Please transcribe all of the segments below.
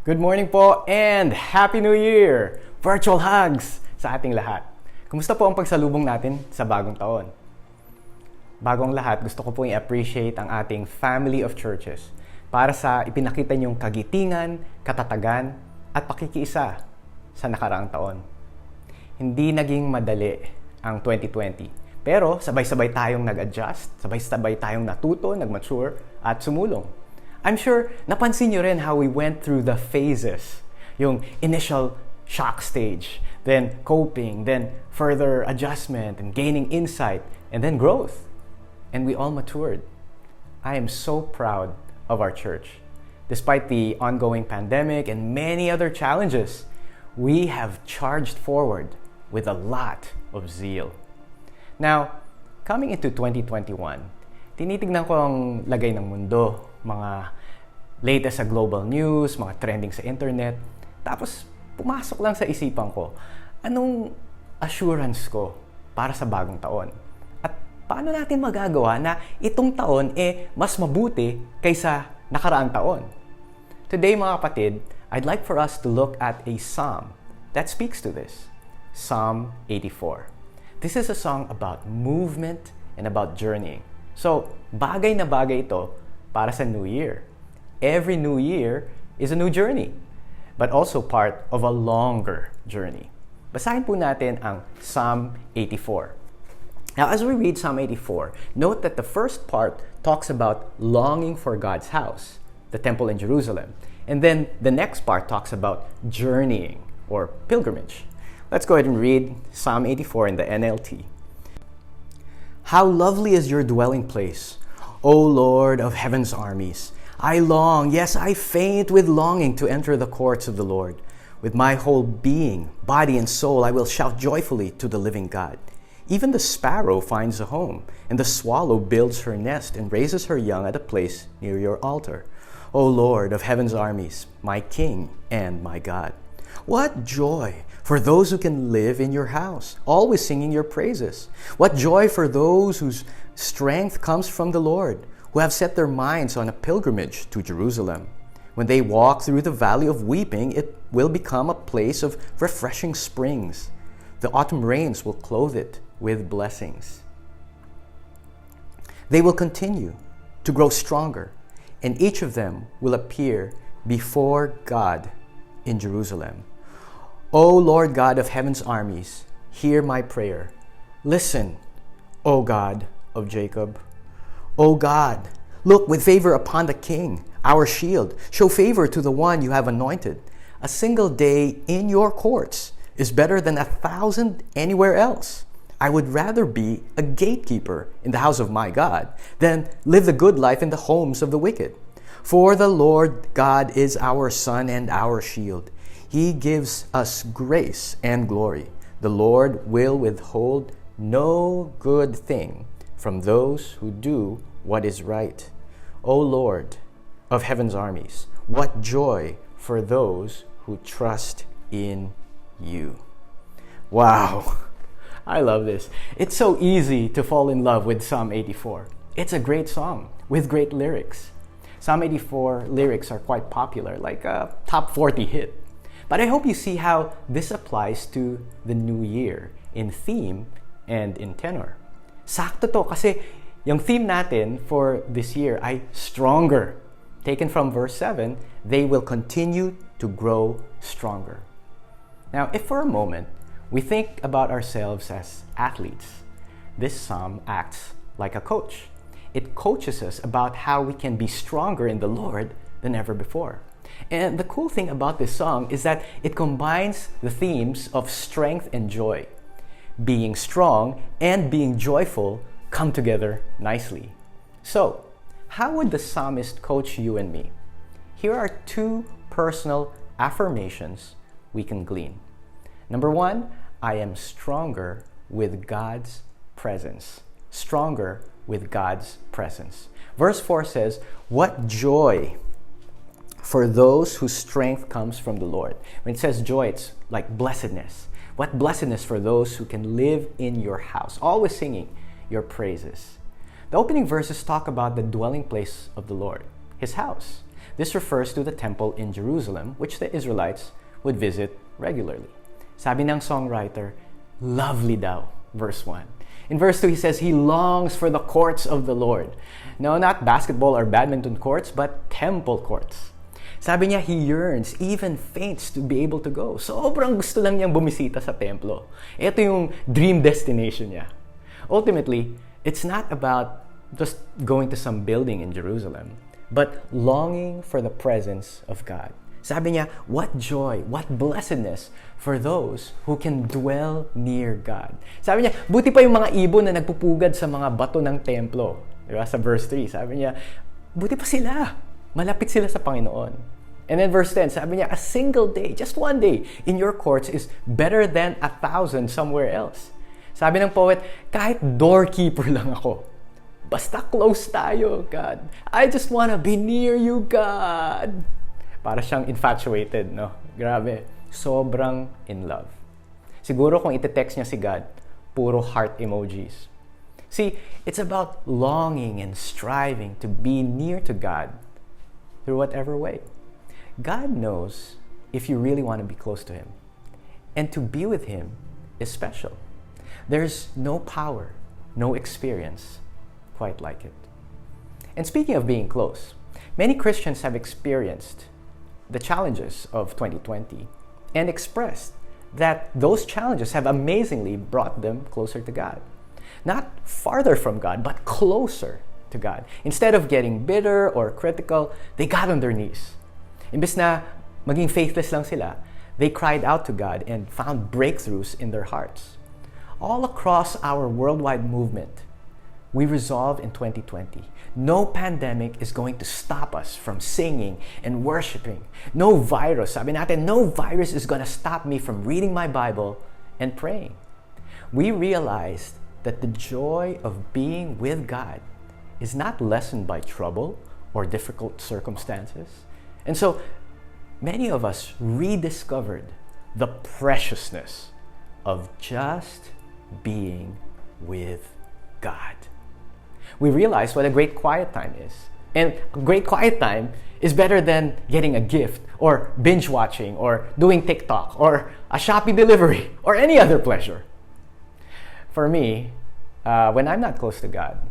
Good morning po and Happy New Year! Virtual hugs sa ating lahat. Kumusta po ang pagsalubong natin sa bagong taon? Bagong lahat, gusto ko po i-appreciate ang ating family of churches para sa ipinakita niyong kagitingan, katatagan, at pakikiisa sa nakaraang taon. Hindi naging madali ang 2020, pero sabay-sabay tayong nag-adjust, sabay-sabay tayong natuto, nag-mature, at sumulong. I'm sure napansin niyo rin how we went through the phases. Yung initial shock stage, then coping, then further adjustment and gaining insight, and then growth. And we all matured. I am so proud of our church. Despite the ongoing pandemic and many other challenges, we have charged forward with a lot of zeal. Now, coming into 2021, tinitignan ko ang lagay ng mundo, mga latest sa global news, mga trending sa internet. Tapos, pumasok lang sa isipan ko, anong assurance ko para sa bagong taon? At paano natin magagawa na itong taon mas mabuti kaysa nakaraang taon? Today, mga kapatid, I'd like for us to look at a psalm that speaks to this. Psalm 84. This is a song about movement and about journeying. So, bagay na bagay ito para sa New Year. Every New Year is a new journey, but also part of a longer journey. Basahin po natin ang Psalm 84. Now, as we read Psalm 84, note that the first part talks about longing for God's house, the temple in Jerusalem. And then the next part talks about journeying or pilgrimage. Let's go ahead and read Psalm 84 in the NLT. How lovely is your dwelling place, O Lord of heaven's armies. I long, yes, I faint with longing to enter the courts of the Lord. With my whole being, body and soul, I will shout joyfully to the living God. Even the sparrow finds a home, and the swallow builds her nest and raises her young at a place near your altar. O Lord of heaven's armies, my King and my God. What joy for those who can live in your house, always singing your praises. What joy for those whose strength comes from the Lord, who have set their minds on a pilgrimage to Jerusalem. When they walk through the valley of weeping, it will become a place of refreshing springs. The autumn rains will clothe it with blessings. They will continue to grow stronger, and each of them will appear before God in Jerusalem. O Lord God of heaven's armies, hear my prayer. Listen, O God of Jacob. O God, look with favor upon the King, our shield. Show favor to the one you have anointed. A single day in your courts is better than 1,000 anywhere else. I would rather be a gatekeeper in the house of my God than live the good life in the homes of the wicked. For the Lord God is our sun and our shield. He gives us grace and glory. The Lord will withhold no good thing from those who do what is right. O Lord of heaven's armies, what joy for those who trust in you. Wow, I love this. It's so easy to fall in love with Psalm 84. It's a great song with great lyrics. Psalm 84 lyrics are quite popular, like a top 40 hit. But I hope you see how this applies to the new year in theme and in tenor. Sakto to kasi yung theme natin for this year ay stronger. Taken from verse 7, they will continue to grow stronger. Now, if for a moment we think about ourselves as athletes, this psalm acts like a coach. It coaches us about how we can be stronger in the Lord than ever before. And the cool thing about this song is that it combines the themes of strength and joy. Being strong and being joyful come together nicely. So, how would the psalmist coach you and me? Here are two personal affirmations we can glean. Number one, I am stronger with God's presence. Stronger with God's presence. Verse 4 says, what joy for those whose strength comes from the Lord. When it says joy, it's like blessedness. What blessedness for those who can live in your house, always singing your praises. The opening verses talk about the dwelling place of the Lord, His house. this refers to the temple in Jerusalem, which the Israelites would visit regularly. Sabi ng songwriter, lovely daw, verse 1. In verse 2, he says, he longs for the courts of the Lord. No, not basketball or badminton courts, but temple courts. Sabi niya, he yearns, even faints to be able to go. Sobrang gusto lang niyang bumisita sa templo. Ito yung dream destination niya. Ultimately, it's not about just going to some building in Jerusalem, but longing for the presence of God. Sabi niya, what joy, what blessedness for those who can dwell near God. Sabi niya, buti pa yung mga ibon na nagpupugad sa mga bato ng templo. Diba? Sa verse 3, sabi niya, buti pa sila. Malapit sila sa Panginoon. And then verse 10, sabi niya, a single day, just one day, in your courts is better than 1,000 somewhere else. Sabi ng poet, kahit doorkeeper lang ako, basta close tayo, God. I just wanna be near you, God. Para siyang infatuated, no? Grabe. Sobrang in love. Siguro kung ite-text niya si God, puro heart emojis. See, it's about longing and striving to be near to God through whatever way. God knows if you really want to be close to Him. And to be with Him is special. There's no power, no experience quite like it. And speaking of being close, many Christians have experienced the challenges of 2020 and expressed that those challenges have amazingly brought them closer to God. Not farther from God, but closer to God. Instead of getting bitter or critical, they got on their knees. Imbes na maging faithless lang sila, they cried out to God and found breakthroughs in their hearts. All across our worldwide movement, we resolve in 2020, no pandemic is going to stop us from singing and worshiping. No virus, sabi natin, no virus is going to stop me from reading my Bible and praying. We realized that the joy of being with God is not lessened by trouble or difficult circumstances. And so, many of us rediscovered the preciousness of just being with God. We realized what a great quiet time is. And a great quiet time is better than getting a gift or binge watching or doing TikTok or a Shopee delivery or any other pleasure. For me, when I'm not close to God,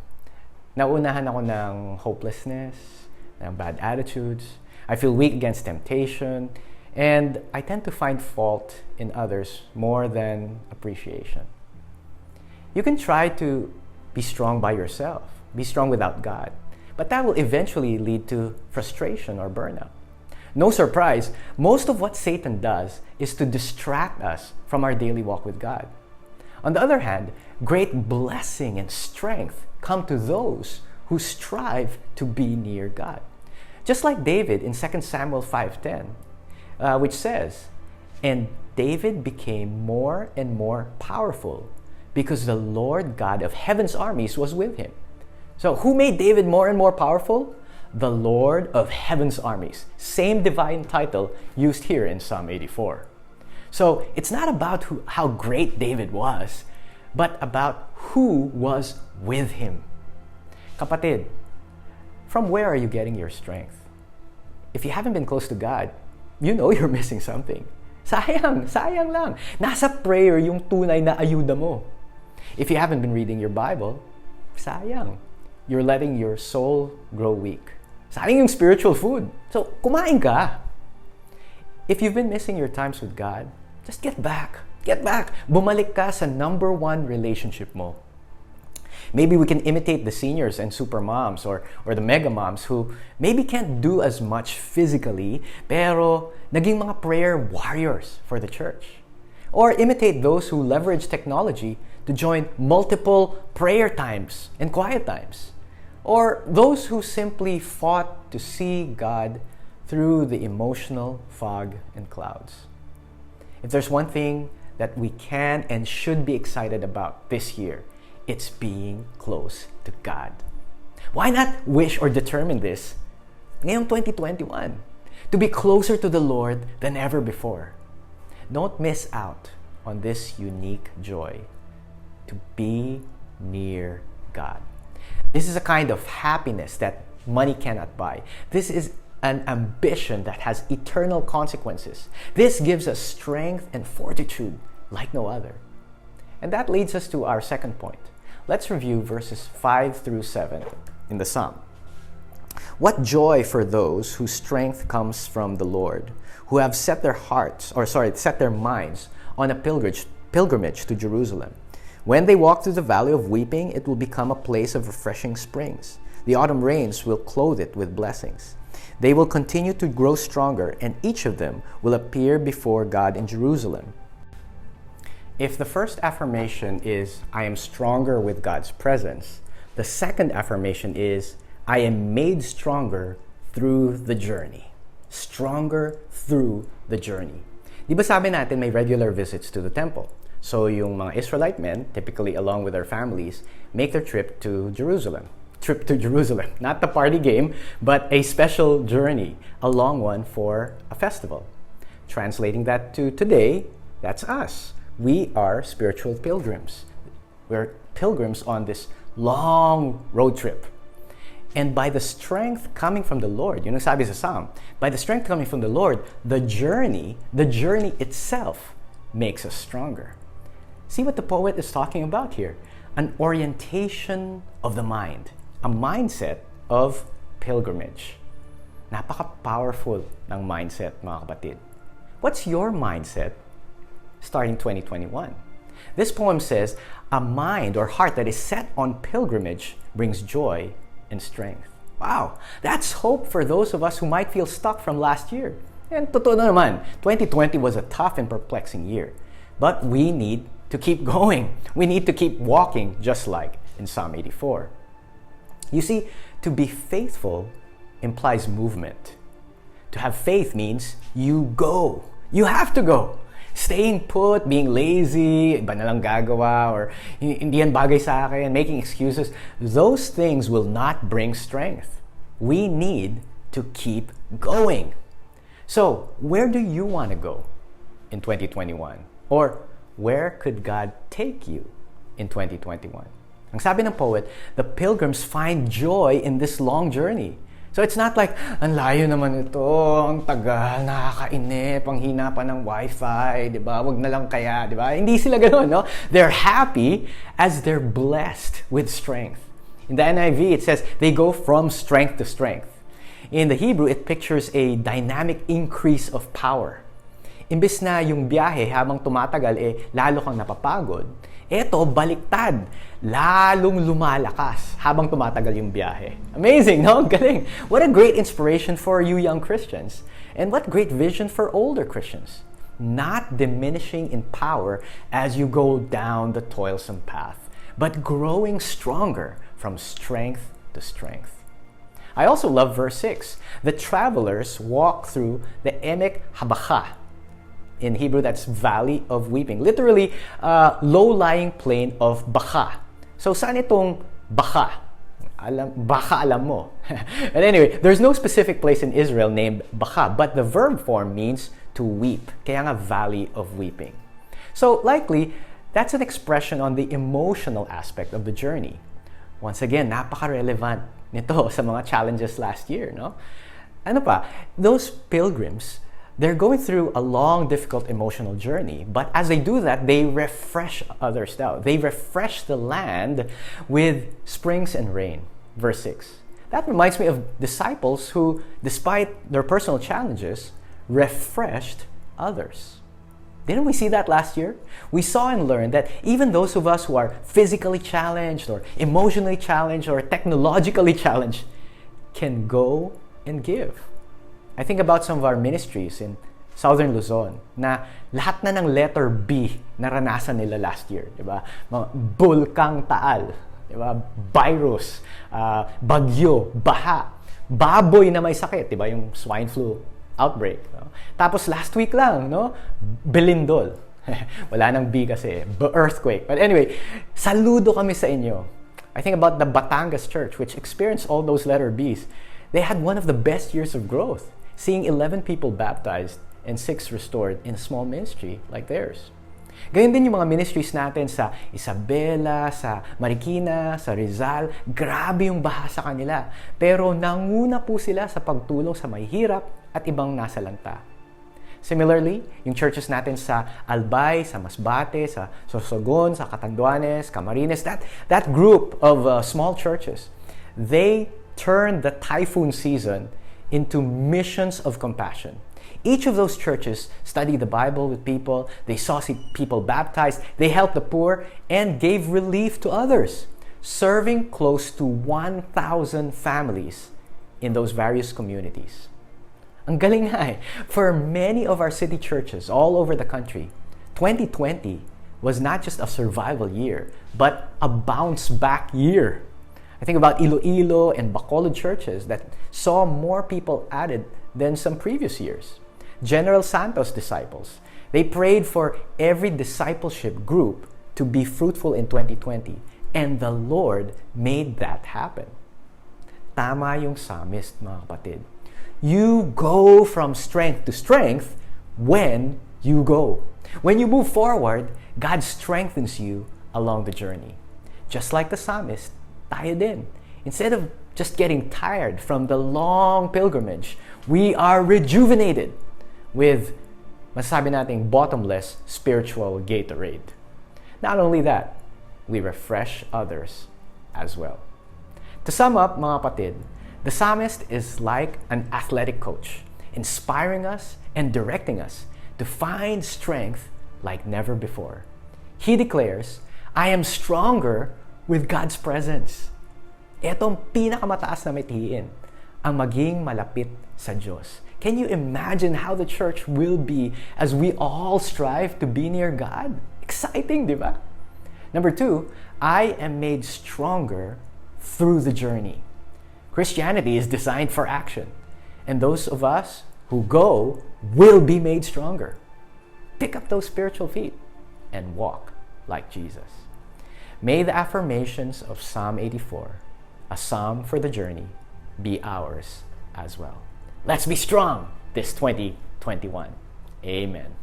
nauunahan ako ng hopelessness, ng bad attitudes. I feel weak against temptation, and I tend to find fault in others more than appreciation. You can try to be strong by yourself, be strong without God, but that will eventually lead to frustration or burnout. No surprise, most of what Satan does is to distract us from our daily walk with God. On the other hand, great blessing and strength come to those who strive to be near God. Just like David in 2 Samuel 5:10, which says, "And David became more and more powerful because the Lord God of heaven's armies was with him." So who made David more and more powerful? The Lord of heaven's armies. Same divine title used here in Psalm 84. So it's not about how great David was, but about who was with him. Kapatid, from where are you getting your strength? If you haven't been close to God, you know you're missing something. Sayang lang. Nasa prayer yung tunay na ayuda mo. If you haven't been reading your Bible, sayang. You're letting your soul grow weak. Sayang yung spiritual food. So, kumain ka. If you've been missing your times with God, just get back. Get back. Bumalik ka sa number one relationship mo. Maybe we can imitate the seniors and super moms or the mega moms who maybe can't do as much physically, pero naging mga prayer warriors for the church. Or imitate those who leverage technology to join multiple prayer times and quiet times. Or those who simply fought to see God through the emotional fog and clouds. If there's one thing that we can and should be excited about this year, it's being close to God. Why not wish or determine this ngayong 2021? To be closer to the Lord than ever before. Don't miss out on this unique joy. To be near God. This is a kind of happiness that money cannot buy. This is an ambition that has eternal consequences. This gives us strength and fortitude like no other. And that leads us to our second point. Let's review verses 5 through 7 in the Psalm. What joy for those whose strength comes from the Lord, who have set their minds on a pilgrimage to Jerusalem. When they walk through the valley of weeping, it will become a place of refreshing springs. The autumn rains will clothe it with blessings. They will continue to grow stronger, and each of them will appear before God in Jerusalem. If the first affirmation is, I am stronger with God's presence, the second affirmation is, I am made stronger through the journey. Stronger through the journey. Di ba sabi natin may regular visits to the temple? So yung mga Israelite men, typically along with their families, make their trip to Jerusalem. Not the party game, but a special journey, a long one for a festival. Translating that to today, that's us. We are spiritual pilgrims. We're pilgrims on this long road trip. And by the strength coming from the Lord, yun ang sabi sa Psalm, by the strength coming from the Lord, the journey itself makes us stronger. See what the poet is talking about here? An orientation of the mind. A mindset of pilgrimage. Napaka-powerful ng mindset, mga kapatid. What's your mindset starting 2021? This poem says, a mind or heart that is set on pilgrimage brings joy and strength. Wow, that's hope for those of us who might feel stuck from last year. And totoo na naman, 2020 was a tough and perplexing year. But we need to keep going. We need to keep walking, just like in Psalm 84. You see, to be faithful implies movement. To have faith means you go. You have to go. Staying put, being lazy, iba na lang gagawa, or hindi yan bagay sa akin, making excuses, those things will not bring strength. We need to keep going. So, where do you want to go in 2021? Or where could God take you in 2021? Ang sabi ng poet, the pilgrims find joy in this long journey. So it's not like, ang layo naman ito, ang tagal, nakakainip, ang hina pa ng wifi, di ba? Wag na lang kaya, di ba? Hindi sila gano'n, no? They're happy as they're blessed with strength. In the NIV, it says, they go from strength to strength. In the Hebrew, it pictures a dynamic increase of power. Imbes na yung biyahe habang tumatagal, lalo kang napapagod, eto, baliktad. Lalong lumalakas habang tumatagal yung biyahe. Amazing, no? Galing. What a great inspiration for you young Christians. And what great vision for older Christians. Not diminishing in power as you go down the toilsome path, but growing stronger from strength to strength. I also love verse 6. The travelers walk through the Emek Habacha. In Hebrew, that's Valley of Weeping. Literally, low-lying plain of Baka. So, saan itong Baka? Baka alam mo. But anyway, there's no specific place in Israel named Baka, but the verb form means to weep. Kaya nga Valley of Weeping. So, likely, that's an expression on the emotional aspect of the journey. Once again, napaka-relevant nito sa mga challenges last year, no? Ano pa? Those pilgrims, they're going through a long, difficult emotional journey. But as they do that, they refresh others out. They refresh the land with springs and rain. Verse 6. That reminds me of disciples who, despite their personal challenges, refreshed others. Didn't we see that last year? We saw and learned that even those of us who are physically challenged or emotionally challenged or technologically challenged can go and give. I think about some of our ministries in Southern Luzon na lahat na ng letter B naranasan nila last year, di ba? Mga bulkang Taal, di ba? Virus, bagyo, baha, baboy na may sakit, di ba? Yung swine flu outbreak. No? Tapos last week lang, no? Belindol. Wala nang B kasi, earthquake. But anyway, saludo kami sa inyo. I think about the Batangas Church, which experienced all those letter Bs. They had one of the best years of growth, seeing 11 people baptized and 6 restored in a small ministry like theirs. Gayon din yung mga ministries natin sa Isabela, sa Marikina, sa Rizal. Grabe yung baha sa kanila. Pero nanguna po sila sa pagtulong sa mahihirap at ibang nasalanta. Similarly, yung churches natin sa Albay, sa Masbate, sa Sorsogon, sa Catanduanes, Camarines, that group of small churches, they turned the typhoon season into missions of compassion. Each of those churches studied the Bible with people, they saw people baptized, they helped the poor, and gave relief to others, serving close to 1,000 families in those various communities. Ang galing nga eh. For many of our city churches all over the country, 2020 was not just a survival year, but a bounce-back year. I think about Iloilo and Bacolod churches that saw more people added than some previous years. General Santos disciples, they prayed for every discipleship group to be fruitful in 2020, and the Lord made that happen. Tama yung psalmist, mga kapatid. You go from strength to strength when you go. When you move forward, God strengthens you along the journey. Just like the psalmist, tayo din. Instead of just getting tired from the long pilgrimage, we are rejuvenated with, masasabi nating, bottomless spiritual Gatorade. Not only that, we refresh others as well. To sum up, mga kapatid, the psalmist is like an athletic coach, inspiring us and directing us to find strength like never before. He declares, I am stronger with God's presence. Etong pinakamataas na mithiin, ang maging malapit sa Diyos. Can you imagine how the church will be as we all strive to be near God? Exciting, di ba? Number 2, I am made stronger through the journey. Christianity is designed for action, and those of us who go will be made stronger. Pick up those spiritual feet and walk like Jesus. May the affirmations of Psalm 84, a psalm for the journey, be ours as well. Let's be strong this 2021. Amen.